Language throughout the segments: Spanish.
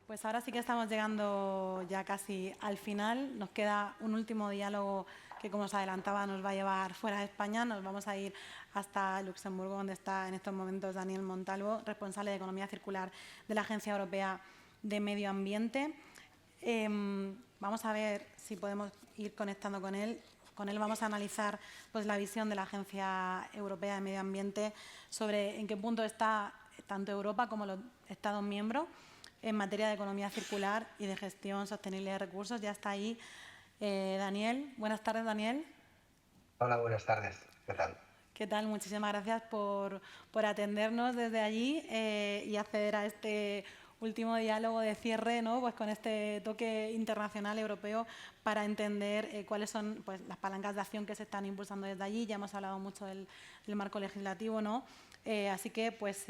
Pues ahora sí que estamos llegando ya casi al final. Nos queda un último diálogo que, como os adelantaba, nos va a llevar fuera de España. Nos vamos a ir hasta Luxemburgo, donde está en estos momentos Daniel Montalvo, responsable de Economía Circular de la Agencia Europea de Medio Ambiente. Vamos a ver si podemos ir conectando con él. Con él vamos a analizar pues, la visión de la Agencia Europea de Medio Ambiente sobre en qué punto está tanto Europa como los Estados miembros en materia de economía circular y de gestión sostenible de recursos. Ya está ahí Daniel. Buenas tardes, Daniel. Hola, buenas tardes. ¿Qué tal? ¿Qué tal? Muchísimas gracias por atendernos desde allí y acceder a este último diálogo de cierre, ¿no? Pues con este toque internacional europeo para entender cuáles son pues, las palancas de acción que se están impulsando desde allí. Ya hemos hablado mucho del marco legislativo, ¿no? Así que pues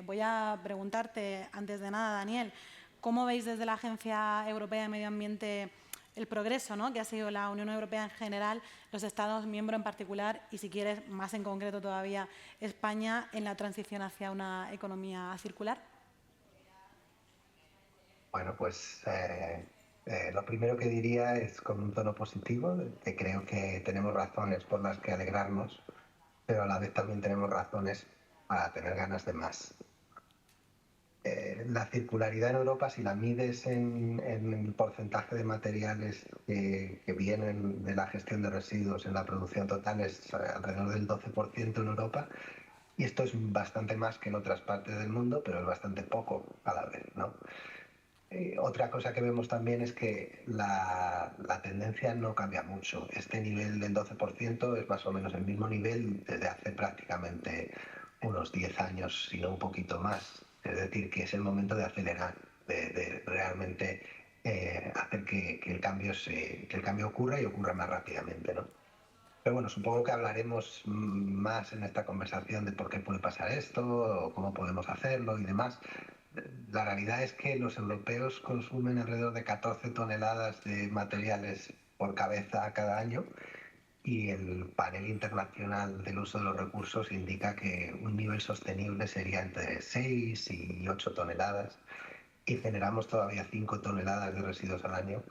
voy a preguntarte antes de nada, Daniel, ¿cómo veis desde la Agencia Europea de Medio Ambiente el progreso, ¿no?, que ha sido la Unión Europea en general, los Estados miembros en particular y, si quieres, más en concreto todavía, España en la transición hacia una economía circular? Bueno, pues lo primero que diría es con un tono positivo, que creo que tenemos razones por las que alegrarnos, pero a la vez también tenemos razones para tener ganas de más. La circularidad en Europa, si la mides en el porcentaje de materiales que vienen de la gestión de residuos en la producción total, es alrededor del 12% en Europa. Y esto es bastante más que en otras partes del mundo, pero es bastante poco a la vez, ¿no? Otra cosa que vemos también es que la tendencia no cambia mucho. Este nivel del 12% es más o menos el mismo nivel desde hace prácticamente unos 10 años, si no un poquito más. Es decir, que es el momento de acelerar, de realmente hacer que el cambio ocurra y ocurra más rápidamente, ¿no? Pero bueno, supongo que hablaremos más en esta conversación de por qué puede pasar esto, o cómo podemos hacerlo y demás. La realidad es que los europeos consumen alrededor de 14 toneladas de materiales por cabeza cada año y el panel internacional del uso de los recursos indica que un nivel sostenible sería entre 6 y 8 toneladas y generamos todavía 5 toneladas de residuos al año,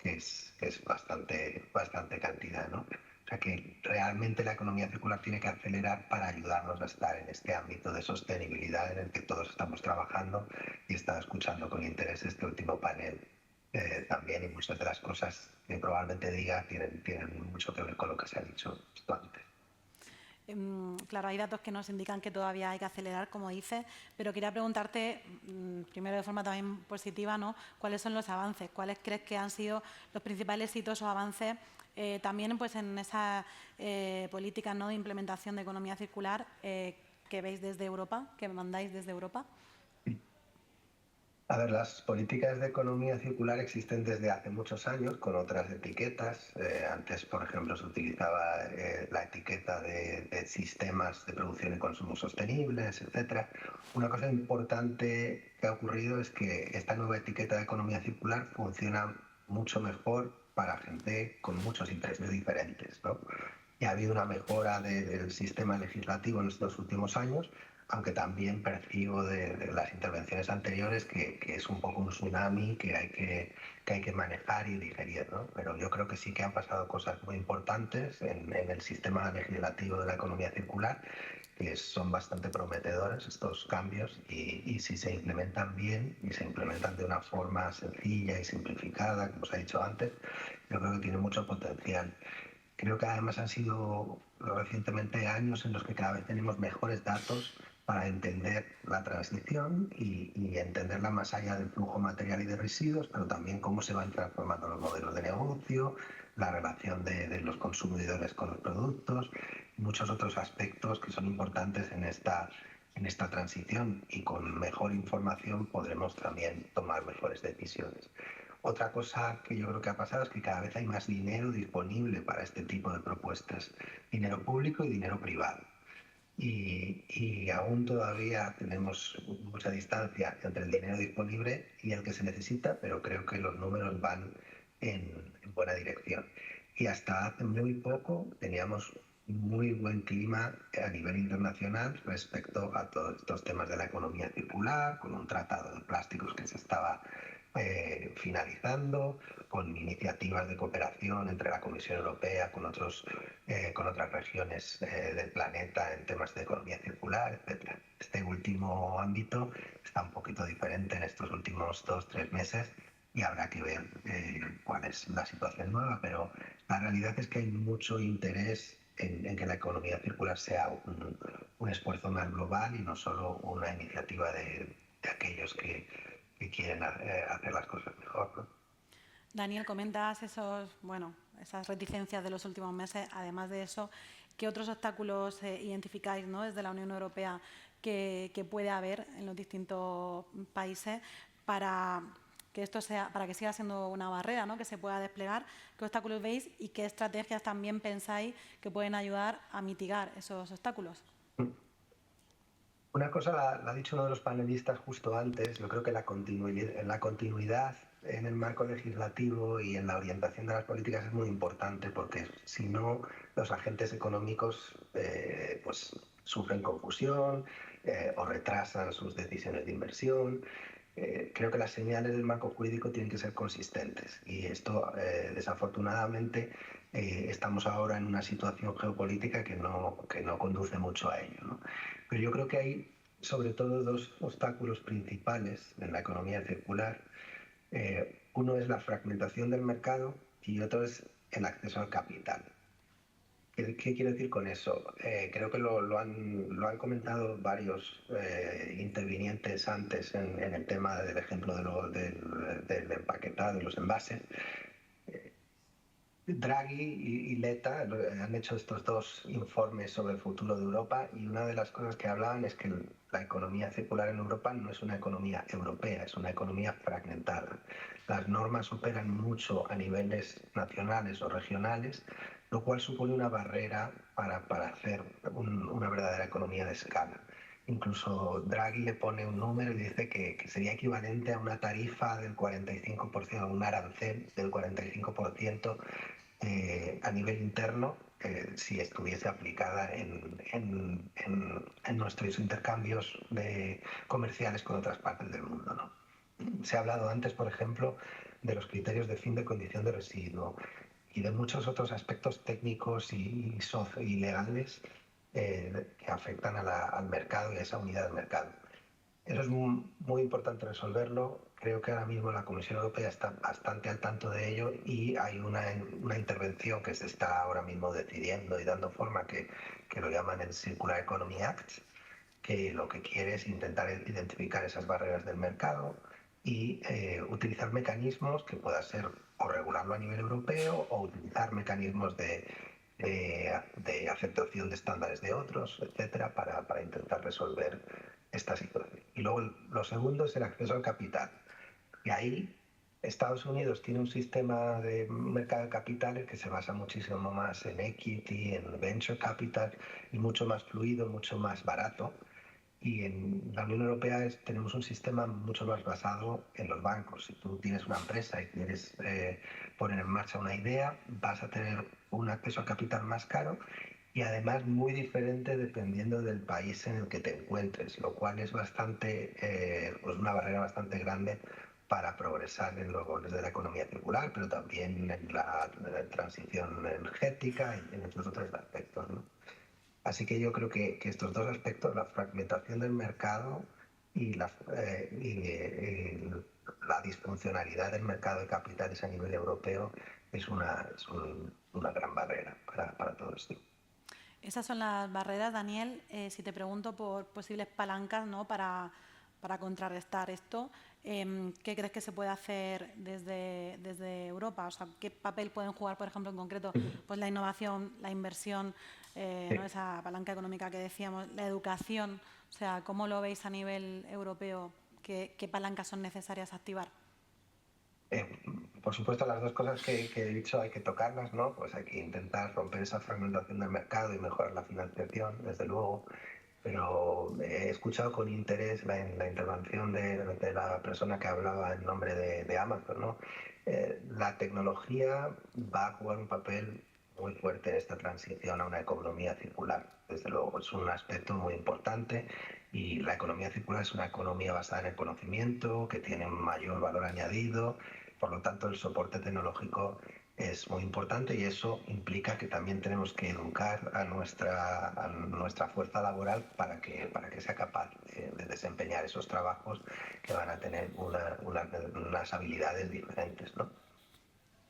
que es bastante cantidad, ¿no? O sea que realmente la economía circular tiene que acelerar para ayudarnos a estar en este ámbito de sostenibilidad en el que todos estamos trabajando, y he estado escuchando con interés este último panel también, y muchas de las cosas que probablemente diga tienen mucho que ver con lo que se ha dicho antes. Claro, hay datos que nos indican que todavía hay que acelerar, como dices, pero quería preguntarte, primero de forma también positiva, ¿no?, ¿cuáles son los avances? ¿Cuáles crees que han sido los principales hitos o avances también pues, en esas políticas, ¿no?, de implementación de economía circular que veis desde Europa, que mandáis desde Europa? A ver, las políticas de economía circular existen desde hace muchos años con otras etiquetas. Antes, por ejemplo, se utilizaba la etiqueta de sistemas de producción y consumo sostenibles, etcétera. Una cosa importante que ha ocurrido es que esta nueva etiqueta de economía circular funciona mucho mejor para gente con muchos intereses diferentes, ¿no? Y ha habido una mejora del sistema legislativo en estos últimos años, aunque también percibo de las intervenciones anteriores que es un poco un tsunami que hay que manejar y digerir, ¿no? Pero yo creo que sí que han pasado cosas muy importantes en el sistema legislativo de la economía circular, que son bastante prometedores estos cambios, y si se implementan bien y se implementan de una forma sencilla y simplificada, como os he dicho antes, yo creo que tiene mucho potencial. Creo que además han sido recientemente años en los que cada vez tenemos mejores datos para entender la transición y entenderla más allá del flujo material y de residuos, pero también cómo se van transformando los modelos de negocio, la relación de los consumidores con los productos, y muchos otros aspectos que son importantes en esta transición, y con mejor información podremos también tomar mejores decisiones. Otra cosa que yo creo que ha pasado es que cada vez hay más dinero disponible para este tipo de propuestas, dinero público y dinero privado. Y aún todavía tenemos mucha distancia entre el dinero disponible y el que se necesita, pero creo que los números van en buena dirección. Y hasta hace muy poco teníamos muy buen clima a nivel internacional respecto a todos estos temas de la economía circular, con un tratado de plásticos que se estaba finalizando, con iniciativas de cooperación entre la Comisión Europea, con otras regiones del planeta en temas de economía circular, etc. Este último ámbito está un poquito diferente en estos últimos 2-3 meses y habrá que ver cuál es la situación nueva, pero la realidad es que hay mucho interés en que la economía circular sea un esfuerzo más global y no solo una iniciativa de aquellos que quieren hacer las cosas mejor, ¿no? Daniel, comentas esas reticencias de los últimos meses. Además de eso, ¿qué otros obstáculos identificáis, ¿no?, desde la Unión Europea que puede haber en los distintos países para que siga siendo una barrera, ¿no?, que se pueda desplegar? ¿Qué obstáculos veis y qué estrategias también pensáis que pueden ayudar a mitigar esos obstáculos? Una cosa la ha dicho uno de los panelistas justo antes. Yo creo que la continuidad en el marco legislativo y en la orientación de las políticas es muy importante, porque si no, los agentes económicos pues sufren confusión o retrasan sus decisiones de inversión. Creo que las señales del marco jurídico tienen que ser consistentes y esto desafortunadamente estamos ahora en una situación geopolítica que no conduce mucho a ello, ¿no? Pero yo creo que hay sobre todo dos obstáculos principales en la economía circular. Uno es la fragmentación del mercado y otro es el acceso al capital. ¿Qué quiero decir con eso? Creo que lo han comentado varios intervinientes antes en el tema del ejemplo del empaquetado y los envases. Draghi y Letta han hecho estos dos informes sobre el futuro de Europa y una de las cosas que hablaban es que la economía circular en Europa no es una economía europea, es una economía fragmentada. Las normas operan mucho a niveles nacionales o regionales, lo cual supone una barrera para hacer una verdadera economía de escala. Incluso Draghi le pone un número y dice que sería equivalente a una tarifa del 45%, un arancel del 45% a nivel interno si estuviese aplicada en nuestros intercambios comerciales con otras partes del mundo, ¿no? Se ha hablado antes, por ejemplo, de los criterios de fin de condición de residuo y de muchos otros aspectos técnicos y legales que afectan al mercado y a esa unidad del mercado. Eso es muy importante resolverlo. Creo que ahora mismo la Comisión Europea está bastante al tanto de ello y hay una intervención que se está ahora mismo decidiendo y dando forma que lo llaman el Circular Economy Act, que lo que quiere es intentar identificar esas barreras del mercado y utilizar mecanismos que pueda ser o regularlo a nivel europeo o utilizar mecanismos de aceptación de estándares de otros, etcétera, para intentar resolver esta situación. Y luego lo segundo es el acceso al capital. Y ahí Estados Unidos tiene un sistema de mercado de capitales que se basa muchísimo más en equity, en venture capital y mucho más fluido, mucho más barato. Y en la Unión Europea tenemos un sistema mucho más basado en los bancos. Si tú tienes una empresa y quieres poner en marcha una idea, vas a tener un acceso al capital más caro y además muy diferente dependiendo del país en el que te encuentres, lo cual es pues una barrera bastante grande para progresar en los goles de la economía circular, pero también en la transición energética y en muchos otros aspectos, ¿no? Así que yo creo que estos dos aspectos, la fragmentación del mercado y la disfuncionalidad del mercado de capitales a nivel europeo es una gran barrera para todo esto. Esas son las barreras, Daniel. Si te pregunto por posibles palancas, ¿no?, para contrarrestar esto, ¿qué crees que se puede hacer desde Europa? O sea, ¿qué papel pueden jugar, por ejemplo, en concreto, pues la innovación, la inversión, ¿no?, esa palanca económica que decíamos, la educación? O sea, ¿cómo lo veis a nivel europeo? ¿Qué palancas son necesarias activar? Por supuesto, las dos cosas que he dicho hay que tocarlas, ¿no? Pues hay que intentar romper esa fragmentación del mercado y mejorar la financiación, desde luego. Pero he escuchado con interés la intervención de la persona que hablaba en nombre de Amazon, ¿no? La tecnología va a jugar un papel muy fuerte en esta transición a una economía circular. Desde luego, es un aspecto muy importante y la economía circular es una economía basada en el conocimiento, que tiene un mayor valor añadido Por lo tanto, el soporte tecnológico es muy importante y eso implica que también tenemos que educar a nuestra fuerza laboral para que sea capaz de desempeñar esos trabajos que van a tener unas habilidades diferentes, ¿no?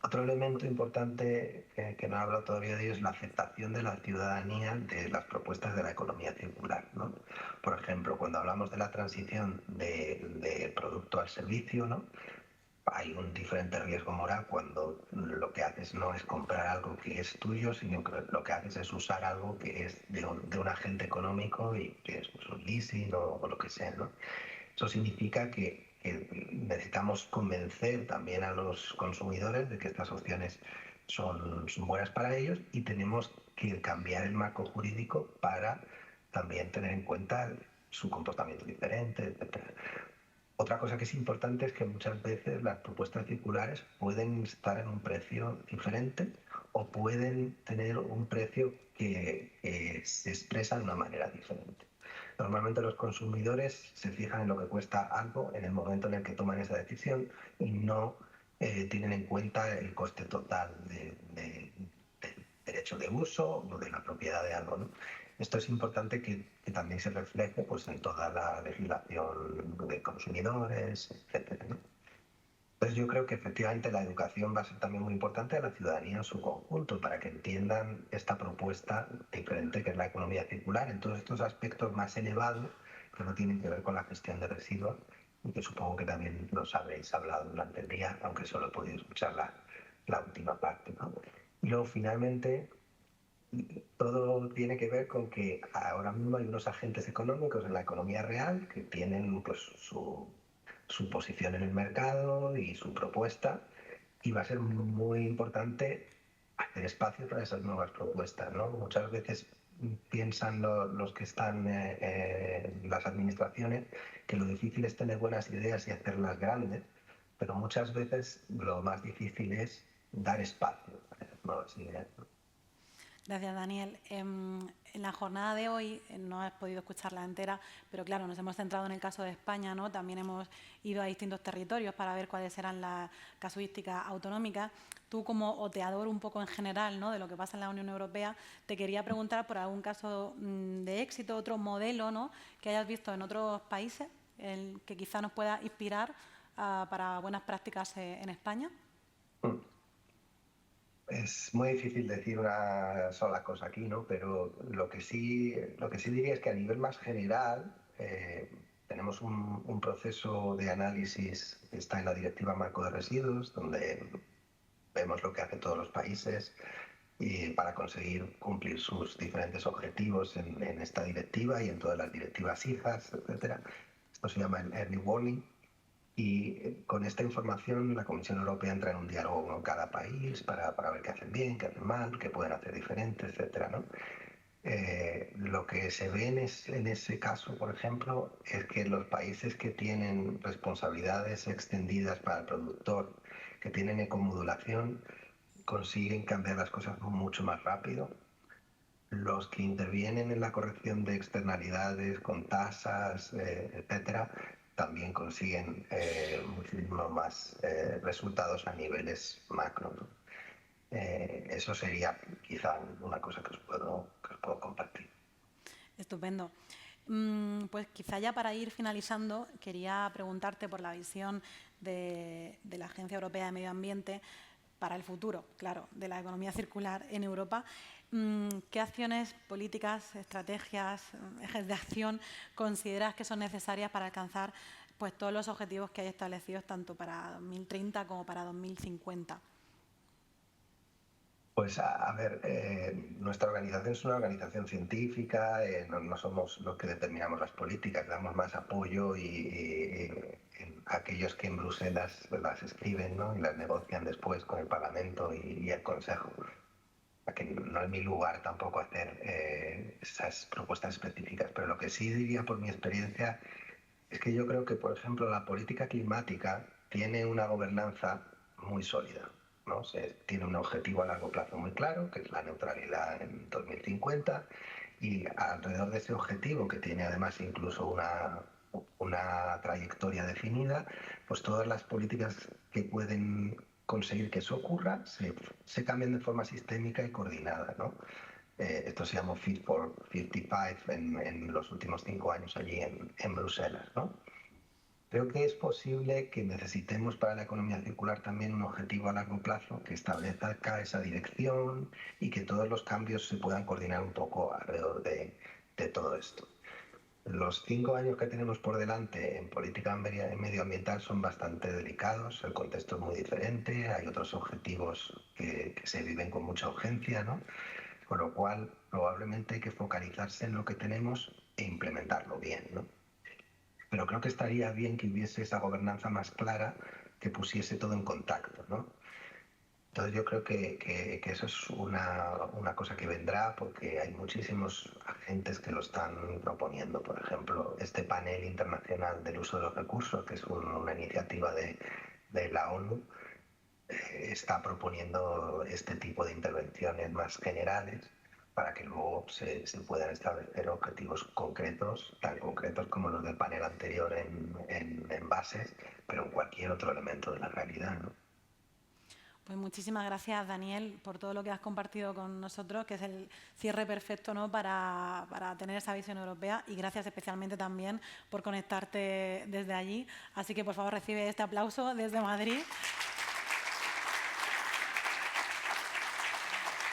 Otro elemento importante que no he hablado todavía de ello es la aceptación de la ciudadanía de las propuestas de la economía circular, ¿no? Por ejemplo, cuando hablamos de la transición de producto al servicio, ¿no? Hay un diferente riesgo moral cuando lo que haces no es comprar algo que es tuyo, sino que lo que haces es usar algo que es de un agente económico y que es pues, un leasing o lo que sea, ¿no? Eso significa que necesitamos convencer también a los consumidores de que estas opciones son buenas para ellos y tenemos que cambiar el marco jurídico para también tener en cuenta su comportamiento diferente, etc. Otra cosa que es importante es que muchas veces las propuestas circulares pueden estar en un precio diferente o pueden tener un precio que se expresa de una manera diferente. Normalmente los consumidores se fijan en lo que cuesta algo en el momento en el que toman esa decisión y no tienen en cuenta el coste total del derecho de uso o de la propiedad de algo, ¿no? Esto es importante que también se refleje pues, en toda la legislación de consumidores, etcétera, ¿no? Entonces yo creo que efectivamente la educación va a ser también muy importante a la ciudadanía en su conjunto para que entiendan esta propuesta diferente que es la economía circular en todos estos aspectos más elevados que no tienen que ver con la gestión de residuos y que supongo que también los habréis hablado durante el día, aunque solo he podido escuchar la última parte, ¿no? Y luego finalmente todo tiene que ver con que ahora mismo hay unos agentes económicos en la economía real que tienen pues, su posición en el mercado y su propuesta y va a ser muy importante hacer espacio para esas nuevas propuestas, ¿no? Muchas veces piensan los que están en las administraciones que lo difícil es tener buenas ideas y hacerlas grandes, pero muchas veces lo más difícil es dar espacio a esas nuevas ideas, ¿no? Gracias, Daniel. En la jornada de hoy no has podido escucharla entera, pero claro, nos hemos centrado en el caso de España, ¿no? También hemos ido a distintos territorios para ver cuáles eran las casuísticas autonómicas. Tú, como oteador un poco en general, ¿no?, de lo que pasa en la Unión Europea, te quería preguntar por algún caso de éxito, otro modelo, ¿no?, que hayas visto en otros países, que quizá nos pueda inspirar para buenas prácticas en España. Es muy difícil decir una sola cosa aquí, ¿no? Pero lo que sí diría es que a nivel más general tenemos un proceso de análisis que está en la Directiva Marco de Residuos, donde vemos lo que hacen todos los países y para conseguir cumplir sus diferentes objetivos en esta directiva y en todas las directivas hijas, etcétera. Esto se llama el Early Warning. Y con esta información la Comisión Europea entra en un diálogo con cada país para ver qué hacen bien, qué hacen mal, qué pueden hacer diferente, etcétera, ¿no? Lo que se ve en ese caso, por ejemplo, es que los países que tienen responsabilidades extendidas para el productor, que tienen ecomodulación, consiguen cambiar las cosas mucho más rápido. Los que intervienen en la corrección de externalidades con tasas, etcétera, también consiguen muchísimo más resultados a niveles macro, ¿no? Eso sería quizá una cosa que os puedo compartir. Estupendo. Pues quizá ya para ir finalizando, quería preguntarte por la visión de la Agencia Europea de Medio Ambiente para el futuro, claro, de la economía circular en Europa. ¿Qué acciones, políticas, estrategias, ejes de acción consideras que son necesarias para alcanzar pues, todos los objetivos que hay establecidos tanto para 2030 como para 2050? Pues a ver, nuestra organización es una organización científica, no somos los que determinamos las políticas, damos más apoyo y aquellos que en Bruselas las escriben, ¿no?, y las negocian después con el Parlamento y el Consejo. Que no es mi lugar tampoco hacer esas propuestas específicas, pero lo que sí diría por mi experiencia es que yo creo que, por ejemplo, la política climática tiene una gobernanza muy sólida, ¿no? Tiene un objetivo a largo plazo muy claro, que es la neutralidad en 2050, y alrededor de ese objetivo, que tiene además incluso una trayectoria definida, pues todas las políticas que pueden conseguir que eso ocurra se cambian de forma sistémica y coordinada, ¿no? Esto se llamó Fit for 55 en los últimos 5 años allí en Bruselas, ¿no? Creo que es posible que necesitemos para la economía circular también un objetivo a largo plazo que establezca esa dirección y que todos los cambios se puedan coordinar un poco alrededor de todo esto. Los 5 años que tenemos por delante en política medioambiental son bastante delicados, el contexto es muy diferente, hay otros objetivos que se viven con mucha urgencia, ¿no? Con lo cual probablemente hay que focalizarse en lo que tenemos e implementarlo bien, ¿no? Pero creo que estaría bien que hubiese esa gobernanza más clara que pusiese todo en contacto, ¿no? Entonces yo creo que eso es una cosa que vendrá porque hay muchísimos agentes que lo están proponiendo. Por ejemplo, este panel internacional del uso de los recursos, que es una iniciativa de la ONU, está proponiendo este tipo de intervenciones más generales para que luego se puedan establecer objetivos concretos, tan concretos como los del panel anterior en bases, pero en cualquier otro elemento de la realidad, ¿no? Pues muchísimas gracias, Daniel, por todo lo que has compartido con nosotros, que es el cierre perfecto, ¿no?, para tener esa visión europea, y gracias especialmente también por conectarte desde allí. Así que, por favor, recibe este aplauso desde Madrid.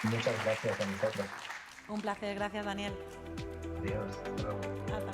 Muchas gracias a vosotros. Un placer. Gracias, Daniel. Adiós. Hasta luego. Hasta